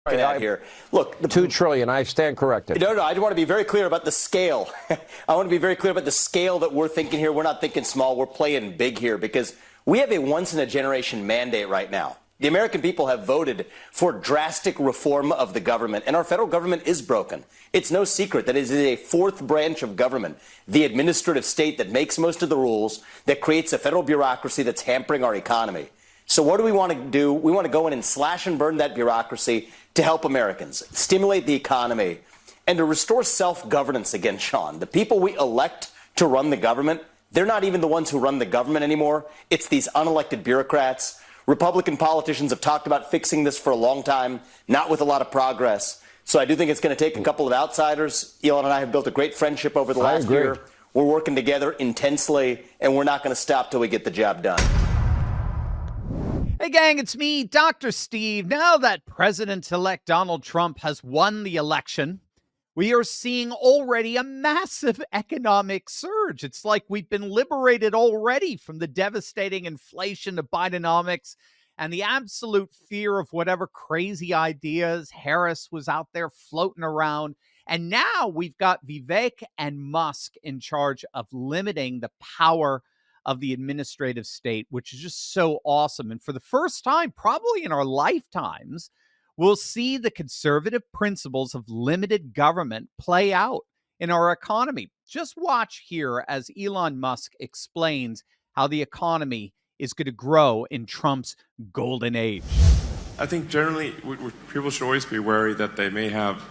That here. Look, the $2 trillion. I stand corrected. No, I want to be very clear about the scale. I want to be very clear about the scale that we're thinking here. We're not thinking small. We're playing big here because we have a once-in-a-generation mandate right now. The American people have voted for drastic reform of the government, and our federal government is broken. It's no secret that it is a fourth branch of government, the administrative state that makes most of the rules, that creates a federal bureaucracy that's hampering our economy. So what do we want to do? We want to go in and slash and burn that bureaucracy to help Americans, stimulate the economy, and to restore self-governance again, Sean. The people we elect to run the government, they're not even the ones who run the government anymore. It's these unelected bureaucrats. Republican politicians have talked about fixing this for a long time, not with a lot of progress. So I do think it's going to take a couple of outsiders. Elon and I have built a great friendship over the last year. We're working together intensely, and we're not going to stop till we get the job done. Hey gang, it's me, Dr. Steve. Now that President-elect Donald Trump has won the election, we are seeing already a massive economic surge. It's like we've been liberated already from the devastating inflation of Bidenomics and the absolute fear of whatever crazy ideas Harris was out there floating around. And now we've got Vivek and Musk in charge of limiting the power of the administrative state, which is just so awesome. And for the first time, probably in our lifetimes, we'll see the conservative principles of limited government play out in our economy. Just watch here as Elon Musk explains how the economy is going to grow in Trump's golden age. I think generally people should always be wary that they may have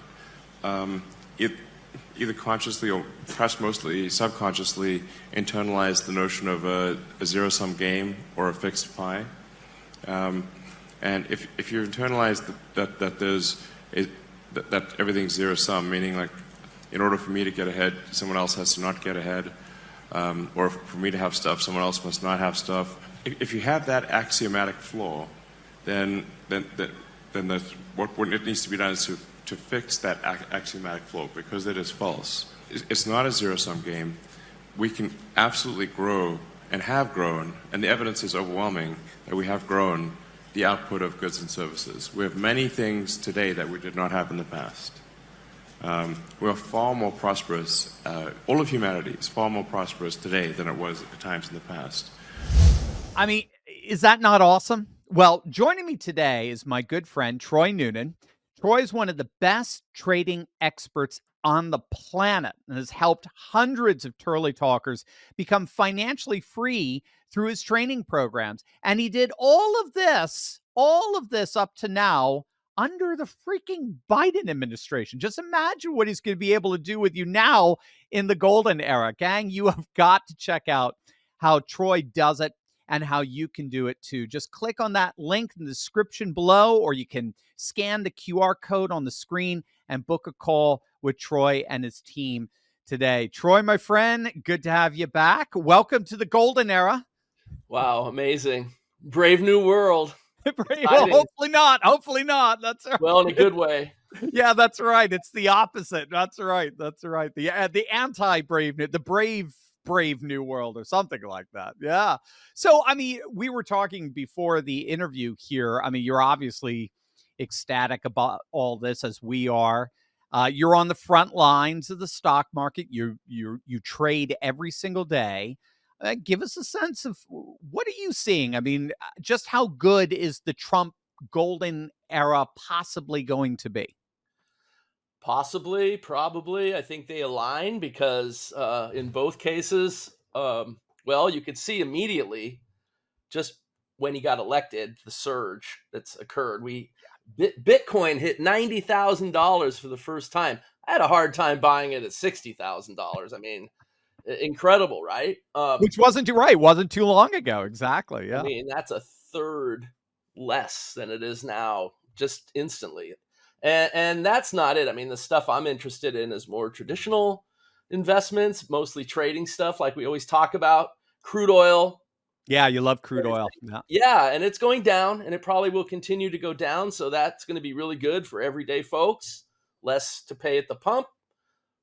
either consciously or perhaps mostly subconsciously internalize the notion of a zero-sum game or a fixed pie. And if you internalize that everything's zero-sum, meaning like in order for me to get ahead, someone else has to not get ahead, or for me to have stuff, someone else must not have stuff. If you have that axiomatic flaw, then what it needs to be done is to fix that axiomatic flaw, because it is false. It's not a zero-sum game. We can absolutely grow and have grown, and the evidence is overwhelming that we have grown the output of goods and services. We have many things today that we did not have in the past. We are far more prosperous. All of humanity is far more prosperous today than it was at times in the past. I mean, is that not awesome? Well, joining me today is my good friend, Troy Noonan. Troy is one of the best trading experts on the planet and has helped hundreds of Turley talkers become financially free through his training programs. And he did all of this up to now under the freaking Biden administration. Just imagine what he's going to be able to do with you now in the golden era. Gang, you have got to check out how Troy does it and how you can do it too. Just click on that link in the description below, or you can scan the QR code on the screen and book a call with Troy and his team today. Troy, my friend, good to have you back. Welcome to the golden era. Wow, amazing. Brave new world. Well, hopefully not. Hopefully not. That's right. Well, in a good way. Yeah, that's right. It's the opposite. That's right. That's right. The anti-brave, the brave new world or something like that. Yeah. So, I mean, we were talking before the interview here. I mean, you're obviously ecstatic about all this, as we are. You're on the front lines of the stock market. You trade every single day. Give us a sense of what are you seeing? I mean, just how good is the Trump golden era possibly going to be? Possibly, probably. I think they align because in both cases, well, you could see immediately just when he got elected, the surge that's occurred. Bitcoin hit $90,000 for the first time. I had a hard time buying it at $60,000. I mean, incredible, right? Which wasn't too long ago. Exactly. Yeah. I mean, that's a third less than it is now, just instantly. And that's not it. I mean, the stuff I'm interested in is more traditional investments, mostly trading stuff like we always talk about. Crude oil. Yeah, you love crude oil. Yeah, and it's going down, and it probably will continue to go down. So that's going to be really good for everyday folks. Less to pay at the pump,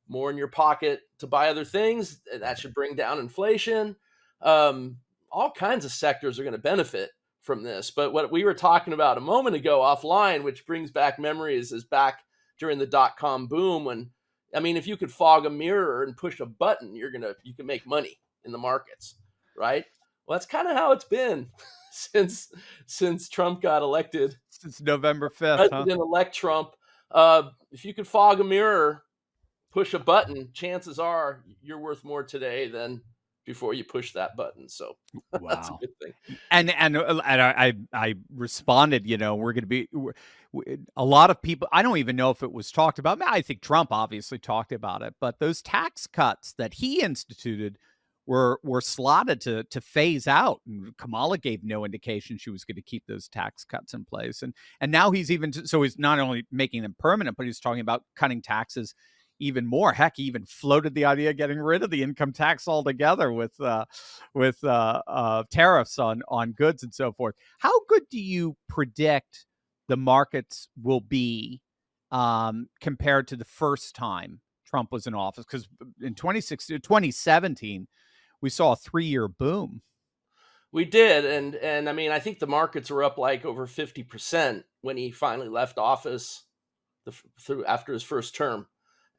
more in your pocket to buy other things. That should bring down inflation. All kinds of sectors are going to benefit from this. But what we were talking about a moment ago offline, which brings back memories, is back during the dot-com boom when, I mean, if you could fog a mirror and push a button, you can make money in the markets, right? Well, that's kind of how it's been since Trump got elected. Since November 5th, huh? President-elect Trump. If you could fog a mirror, push a button, chances are you're worth more today than before you push that button. So that's a Wow. good thing. And I responded, we're going to be a lot of people. I don't even know if it was talked about. I think Trump obviously talked about it, but those tax cuts that he instituted were slotted to phase out. And Kamala gave no indication she was going to keep those tax cuts in place. And now he's not only making them permanent, but he's talking about cutting taxes even more. Heck, he even floated the idea of getting rid of the income tax altogether with tariffs on goods and so forth. How good do you predict the markets will be compared to the first time Trump was in office? Because in 2017, we saw a 3-year boom. We did, and I mean, I think the markets were up like over 50% when he finally left office after his first term.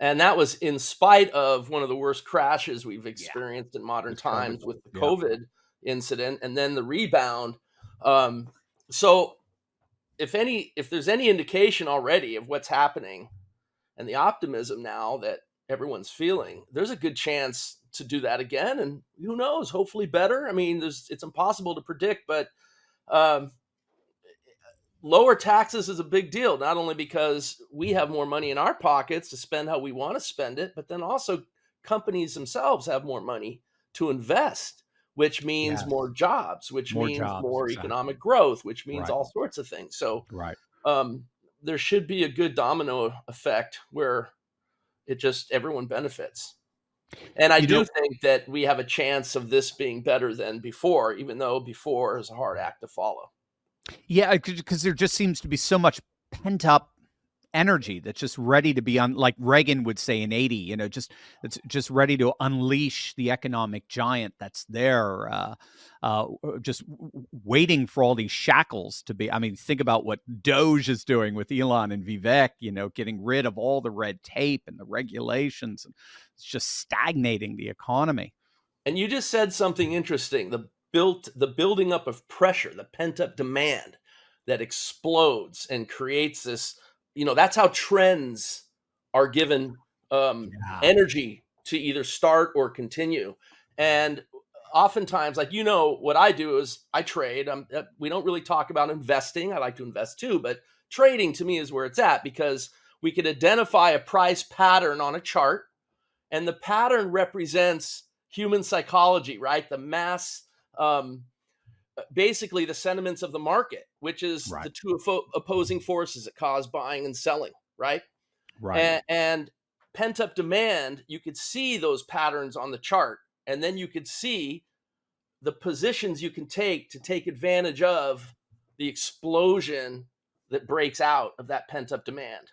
And that was in spite of one of the worst crashes we've experienced in modern times with the COVID incident, and then the rebound. So if there's any indication already of what's happening and the optimism now that everyone's feeling, there's a good chance to do that again. And who knows, hopefully better. I mean, it's impossible to predict, but lower taxes is a big deal, not only because we have more money in our pockets to spend how we want to spend it, but then also companies themselves have more money to invest, which means more jobs, which means more economic growth, which means all sorts of things. So there should be a good domino effect where everyone benefits. And I do think that we have a chance of this being better than before, even though before is a hard act to follow. Yeah, because there just seems to be so much pent up energy that's just ready to be like Reagan would say in 80, it's just ready to unleash the economic giant that's there, just waiting for all these shackles to be. I mean, think about what Doge is doing with Elon and Vivek, getting rid of all the red tape and the regulations. And it's just stagnating the economy. And you just said something interesting. The building up of pressure, the pent up demand that explodes and creates this, that's how trends are given energy to either start or continue. And oftentimes, like, what I do is I trade. We don't really talk about investing. I like to invest too, but trading to me is where it's at, because we could identify a price pattern on a chart, and the pattern represents human psychology, right? The mass, basically the sentiments of the market, which is the two opposing forces that cause buying and selling, right? And pent-up demand, you could see those patterns on the chart, and then you could see the positions you can take to take advantage of the explosion that breaks out of that pent-up demand.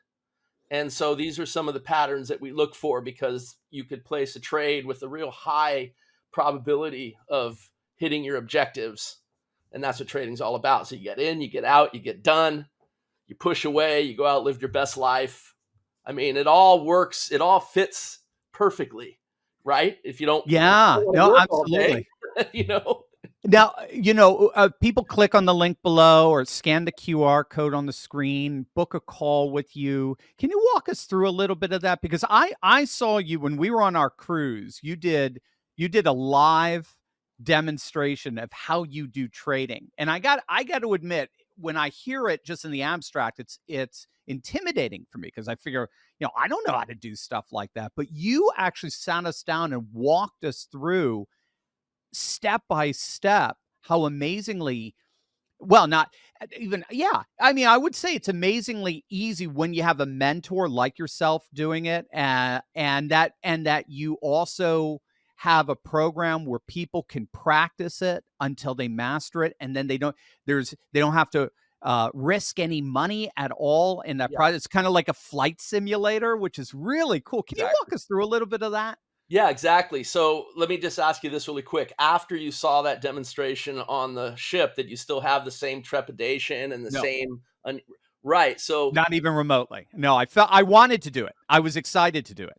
And so these are some of the patterns that we look for, because you could place a trade with a real high probability of hitting your objectives. And that's what trading's all about. So you get in, you get out, you get done, you push away, you go out, live your best life. I mean, it all works. It all fits perfectly, right? If you don't. Yeah, no, absolutely. Now, people click on the link below or scan the QR code on the screen, book a call with you. Can you walk us through a little bit of that? Because I saw you when we were on our cruise. You did a live demonstration of how you do trading. And I got to admit, when I hear it just in the abstract, it's intimidating for me, because I figure, I don't know how to do stuff like that. But you actually sat us down and walked us through step by step how amazingly, well, not even, I mean, I would say it's amazingly easy when you have a mentor like yourself doing it, and that you also have a program where people can practice it until they master it, and then they don't have to risk any money at all in that project. It's kind of like a flight simulator, which is really cool. Can you walk us through a little bit of that? Yeah, exactly. So let me just ask you this really quick. After you saw that demonstration on the ship, did you still have the same trepidation and the No, same right? So not even remotely. No, I wanted to do it. I was excited to do it.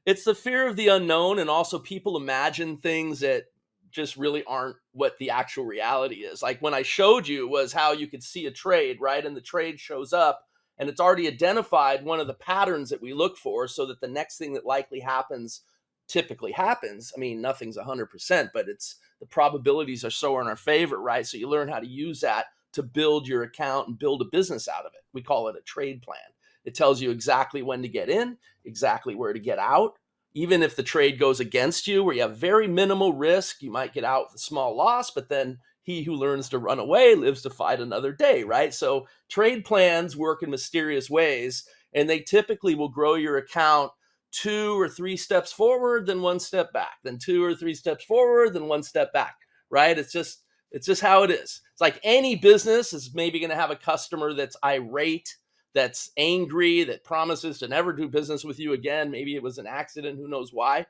it's the fear of the unknown, and also people imagine things that just really aren't what the actual reality is. Like when I showed you was how you could see a trade, right? And the trade shows up and it's already identified one of the patterns that we look for, so that the next thing that likely happens typically happens. I mean, nothing's 100%, but it's the probabilities are so in our favor, right? So you learn how to use that to build your account and build a business out of it. We call it a trade plan. It tells you exactly when to get in, exactly where to get out. Even if the trade goes against you, where you have very minimal risk, you might get out with a small loss, but then he who learns to run away lives to fight another day, right? So trade plans work in mysterious ways, and they typically will grow your account 2 or 3 steps forward, then 1 step back, then 2 or 3 steps forward, then 1 step back, right? It's just how it is. It's like any business is maybe going to have a customer that's irate, that's angry, that promises to never do business with you again. Maybe it was an accident, who knows why.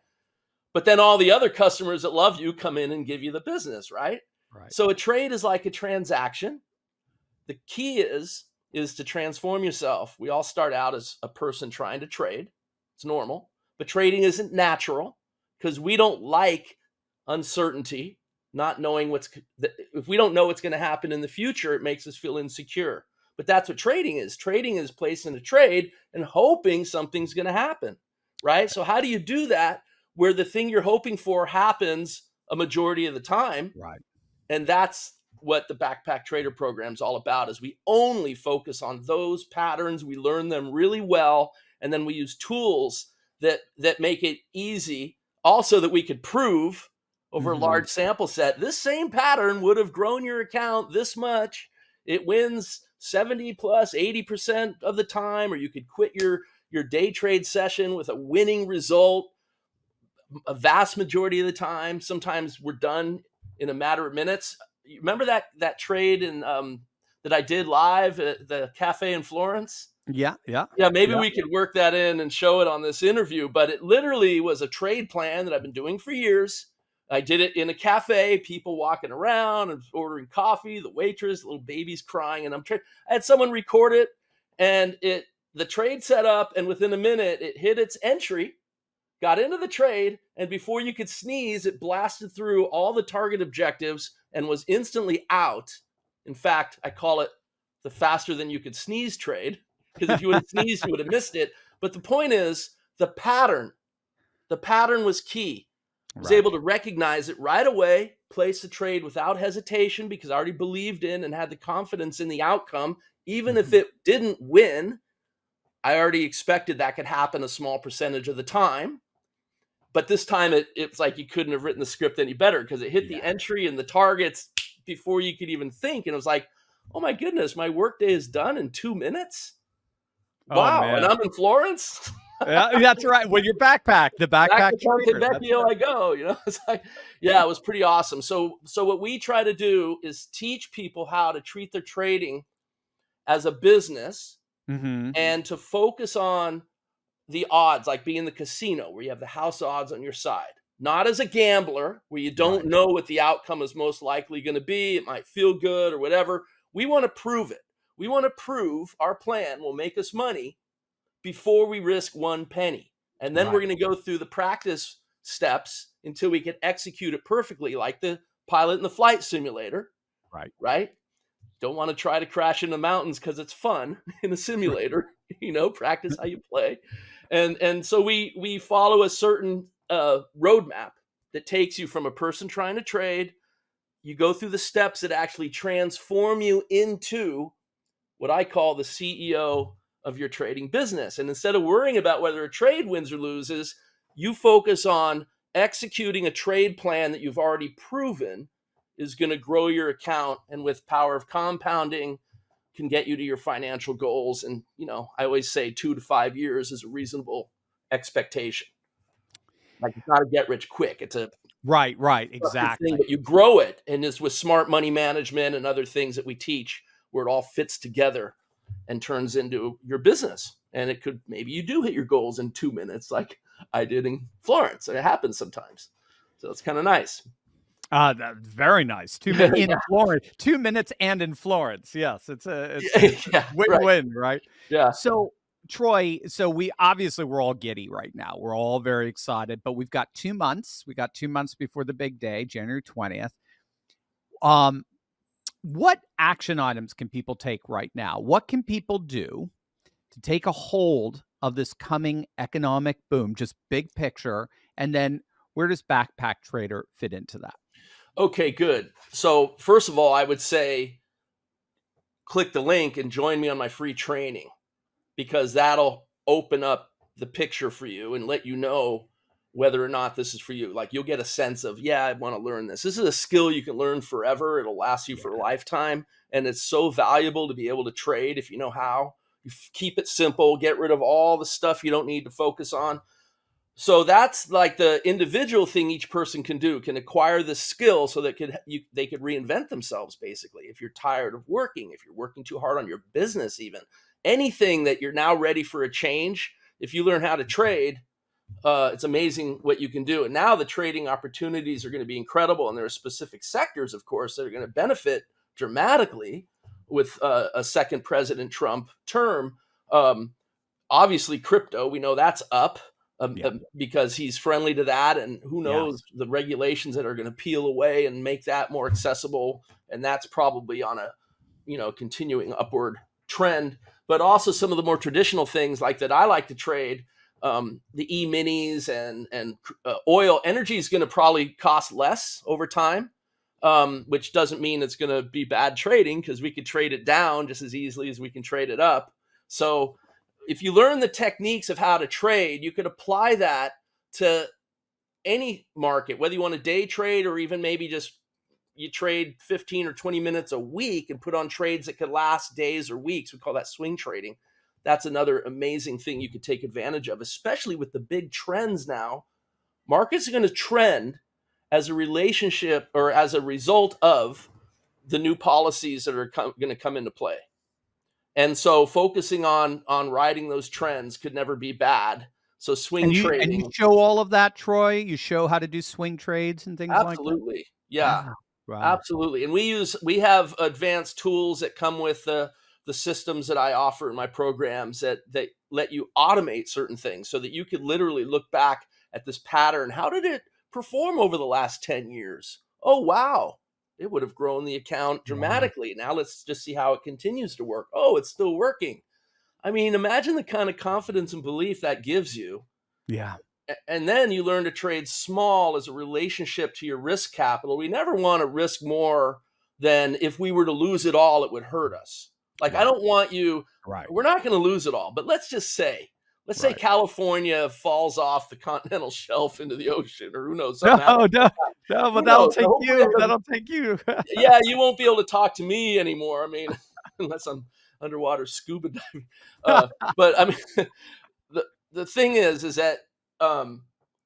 But then all the other customers that love you come in and give you the business, right? Right. So a trade is like a transaction. The key is to transform yourself. We all start out as a person trying to trade. It's normal. But trading isn't natural because we don't like uncertainty, not knowing if we don't know what's going to happen in the future, it makes us feel insecure. But that's what trading is. Trading is placing a trade and hoping something's going to happen, right? So how do you do that where the thing you're hoping for happens a majority of the time? Right. And that's what the Backpack Trader program is all about, is we only focus on those patterns. We learn them really well, and then we use tools that make it easy also that we could prove over a large sample set. This same pattern would have grown your account this much. It wins 70 plus 80% of the time, or you could quit your day trade session with a winning result a vast majority of the time. Sometimes we're done in a matter of minutes. You remember that trade that I did live at the cafe in Florence? Yeah. Yeah, maybe we could work that in and show it on this interview, but it literally was a trade plan that I've been doing for years. I did it in a cafe, people walking around and ordering coffee, the waitress, little babies crying, and I had someone record it, and the trade set up, and within a minute it hit its entry, got into the trade, and before you could sneeze, it blasted through all the target objectives and was instantly out. In fact, I call it the faster than you could sneeze trade, because if you would have sneezed, you would have missed it. But the point is, the pattern was key. I was able to recognize it right away, place the trade without hesitation because I already believed in and had the confidence in the outcome. Even if it didn't win, I already expected that could happen a small percentage of the time. But this time it's like you couldn't have written the script any better because it hit the entry and the targets before you could even think. And it was like, oh my goodness, my workday is done in 2 minutes. Wow. Man. And I'm in Florence. Yeah, that's right. With your backpack, the Back backpack. to Montevecchio I go, it's like, yeah, it was pretty awesome. So what we try to do is teach people how to treat their trading as a business and to focus on the odds, like being in the casino where you have the house odds on your side, not as a gambler where you don't know what the outcome is most likely going to be. It might feel good or whatever. We want to prove it. We want to prove our plan will make us money before we risk 1 penny. And then we're going to go through the practice steps until we can execute it perfectly, like the pilot in the flight simulator. Right? Don't want to try to crash in the mountains because it's fun in a simulator, practice how you play. And so we follow a certain roadmap that takes you from a person trying to trade. You go through the steps that actually transform you into what I call the CEO of your trading business. And instead of worrying about whether a trade wins or loses, you focus on executing a trade plan that you've already proven is going to grow your account, and with power of compounding can get you to your financial goals. And, I always say 2 to 5 years is a reasonable expectation. Like, it's not a get rich quick. It's a right, exactly. thing, but you grow it. And it's with smart money management and other things that we teach where it all fits together and turns into your business. And maybe you do hit your goals in 2 minutes, like I did in Florence. It happens sometimes. So it's kind of nice. Very nice. 2 minutes in Yeah. Florence. 2 minutes and in Florence. Yes, it's a Yeah, right. win-win, right? Yeah. So, Troy, we're all giddy right now. We're all very excited, but we've got 2 months. We got 2 months before the big day, January 20th. What action items can people take right now? What can people do to take a hold of this coming economic boom, just big picture? And then where does Backpack Trader fit into that? Okay, good. So first of all, I would say click the link and join me on my free training, because that'll open up the picture for you and let you know whether or not this is for you. Like, you'll get a sense of, yeah, I want to learn this. This is a skill you can learn forever. It'll last you for a lifetime. And it's so valuable to be able to trade if you know how. You keep it simple, get rid of all the stuff you don't need to focus on. So that's like the individual thing each person can do, can acquire this skill so that they could reinvent themselves, basically. If you're tired of working, if you're working too hard on your business, even anything that you're now ready for a change, if you learn how to trade, it's amazing what you can do. And now the trading opportunities are going to be incredible. And there are specific sectors, of course, that are going to benefit dramatically with a second President Trump term. Obviously, crypto, we know that's up. Because he's friendly to that, and who knows the regulations that are going to peel away and make that more accessible. And that's probably on a, continuing upward trend. But also some of the more traditional things like that I like to trade, the e-minis and oil. Energy is going to probably cost less over time, which doesn't mean it's going to be bad trading, because we could trade it down just as easily as we can trade it up. So if you learn the techniques of how to trade, you could apply that to any market, whether you want to day trade or even maybe just you trade 15 or 20 minutes a week and put on trades that could last days or weeks. We call that swing trading. That's another amazing thing you could take advantage of, especially with the big trends now. Markets are going to trend as a relationship or as a result of the new policies that are going to come into play. And so focusing on riding those trends could never be bad. So swing trading. And you show all of that, Troy? You show how to do swing trades and things like that? Absolutely. Yeah. Wow. Absolutely. And we have advanced tools that come with the systems that I offer in my programs that let you automate certain things so that you could literally look back at this pattern. How did it perform over the last 10 years? Oh, wow. It would have grown the account dramatically. Now let's just see how it continues to work. Oh, it's still working. I mean, imagine the kind of confidence and belief that gives you. Yeah. And then you learn to trade small as a relationship to your risk capital. We never want to risk more than if we were to lose it all, it would hurt us. Like, I don't want you, we're not going to lose it all, but let's say California falls off the continental shelf into the ocean, or who knows? No, but that'll take you. Yeah, you won't be able to talk to me anymore. I mean, unless I'm underwater scuba diving. But I mean, the thing is that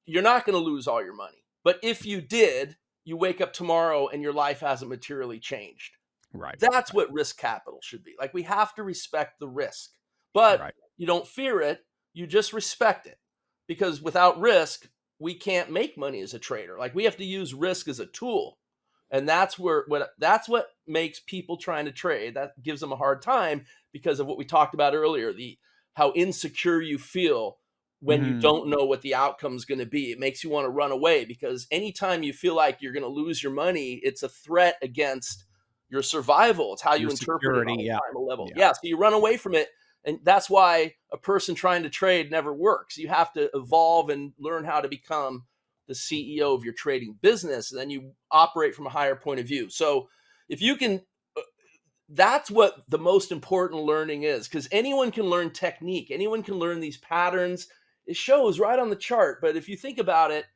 you're not going to lose all your money. But if you did, you wake up tomorrow and your life hasn't materially changed. Right. That's what risk capital should be. Like, we have to respect the risk, but you don't fear it. You just respect it, because without risk, we can't make money as a trader. Like, we have to use risk as a tool. And that's what makes people trying to trade. That gives them a hard time because of what we talked about earlier, how insecure you feel when you don't know what the outcome is going to be. It makes you want to run away, because anytime you feel like you're going to lose your money, it's a threat against your survival. It's how you interpret it on a primal level. Yeah, so you run away from it. And that's why a person trying to trade never works. You have to evolve and learn how to become the CEO of your trading business, and then you operate from a higher point of view. So if you can, that's what the most important learning is, because anyone can learn technique. Anyone can learn these patterns. It shows right on the chart. But if you think about it,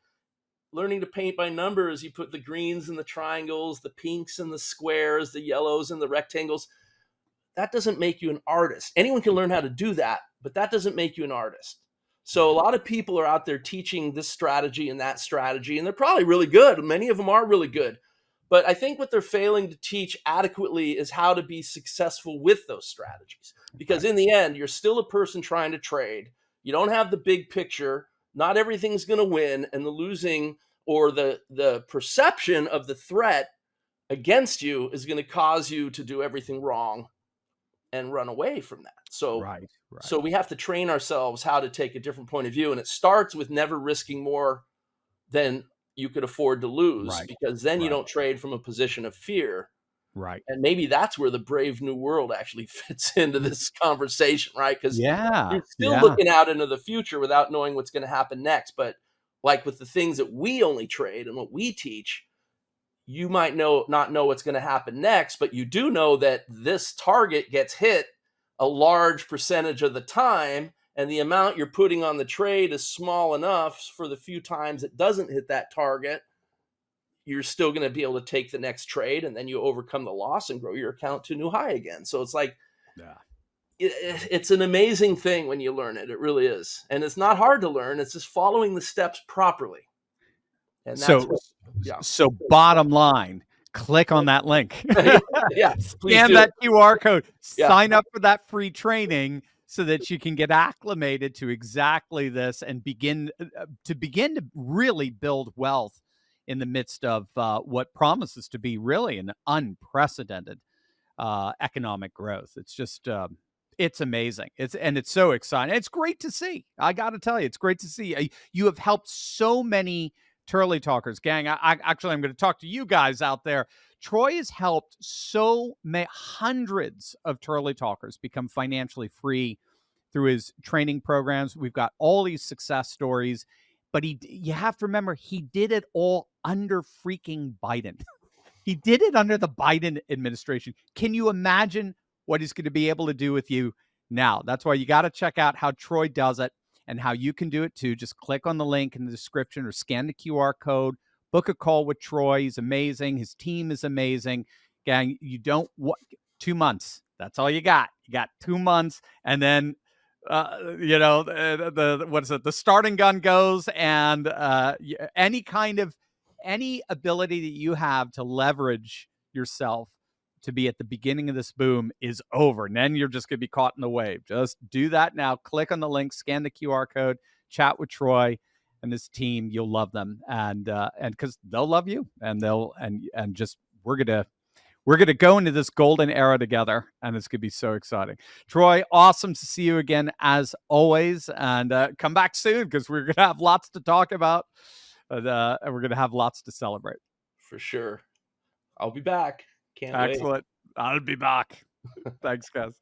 learning to paint by numbers, you put the greens and the triangles, the pinks and the squares, the yellows and the rectangles. That doesn't make you an artist. Anyone can learn how to do that, but that doesn't make you an artist. So a lot of people are out there teaching this strategy and that strategy, and they're probably really good. Many of them are really good. But I think what they're failing to teach adequately is how to be successful with those strategies. Because in the end, you're still a person trying to trade. You don't have the big picture. not everything's going to win, and the losing or the perception of the threat against you is going to cause you to do everything wrong and run away from that. So we have to train ourselves how to take a different point of view, and it starts with never risking more than you could afford to lose, because then you don't trade from a position of fear. Right. And maybe that's where the Brave New World actually fits into this conversation, right? Because you're still looking out into the future without knowing what's going to happen next. But like with the things that we only trade and what we teach, you might not know what's going to happen next, but you do know that this target gets hit a large percentage of the time, and the amount you're putting on the trade is small enough for the few times it doesn't hit that target, you're still going to be able to take the next trade, and then you overcome the loss and grow your account to a new high again. So it's like, it's an amazing thing when you learn it. It really is. And it's not hard to learn. It's just following the steps properly. And that's so bottom line, click on that link. Scan that QR code. Sign up for that free training so that you can get acclimated to exactly this and begin to really build wealth in the midst of what promises to be really an unprecedented economic growth. It's just it's amazing. It's so exciting. It's great to see. I got to tell you, it's great to see. You have helped so many Turley talkers, gang. I'm going to talk to you guys out there. Troy has helped so many hundreds of Turley talkers become financially free through his training programs. We've got all these success stories, but you have to remember, he did it all under freaking Biden. He did it under the Biden administration. Can you imagine what he's going to be able to do with you now? That's why you got to check out how Troy does it and how you can do it too. Just click on the link in the description or scan the QR code. Book a call with Troy. He's amazing. His team is amazing. Gang, 2 months. That's all you got. You got 2 months, and then the starting gun goes, and any ability that you have to leverage yourself to be at the beginning of this boom is over. And then you're just going to be caught in the wave. Just do that now. Click on the link, scan the QR code, chat with Troy and his team. You'll love them. And because they'll love you, and we're going to go into this golden era together, and it's going to be so exciting. Troy, awesome to see you again as always, and come back soon, because we're going to have lots to talk about, and we're going to have lots to celebrate. For sure. I'll be back. Can't wait. Excellent. I'll be back. Thanks, guys.